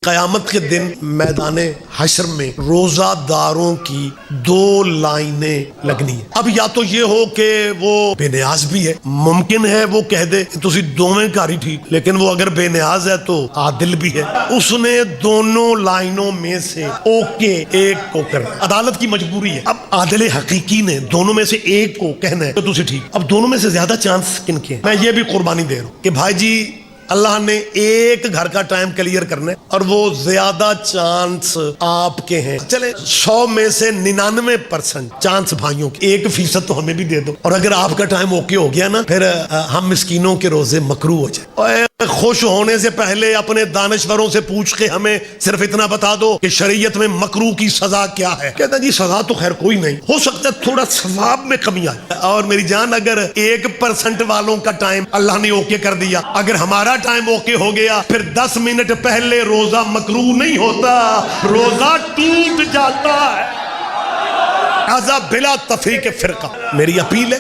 कयामत के दिन मैदान हश्र में रोजादारों की 2 लाइनें लगनी है। अब या तो ये हो कि वो बेनियाज भी है, मुमकिन है वो कह दे तुसी दोवें घर ही ठीक, लेकिन वो अगर बेनियाज है तो आदिल भी है। उसने दोनों लाइनों में से ओके एक को करना, अदालत की मजबूरी है। अब आदिल हकीकी ने दोनों में से एक को कहना है तो तुसी ठीक। अब दोनों में से ज्यादा चांस किनके हैं? मैं ये भी कुर्बानी दे रहा हूं कि भाई जी अल्लाह ने एक घर का टाइम क्लियर करना है और वो ज्यादा चांस आपके हैं। चले 100 में से 99% चांस भाइयों के, 1% तो हमें भी दे दो। और अगर आपका टाइम ओके हो गया ना, फिर हम मिस्कीनों के रोजे मकरू हो जाए। खुश होने से पहले अपने दानश्वरों से पूछ के हमें सिर्फ इतना बता दो कि शरीयत में मकरू की सजा क्या है। कहता जी सजा तो खैर कोई नहीं, हो सकता है थोड़ा सवाब में कमी आए। और मेरी जान, अगर 1% वालों का टाइम अल्लाह ने ओके कर दिया, अगर हमारा टाइम ओके हो गया, फिर 10 मिनट पहले रोजा मकरू नहीं होता, रोजा टूट जाता है। आजा बिला तफरीक फिरका। मेरी अपील है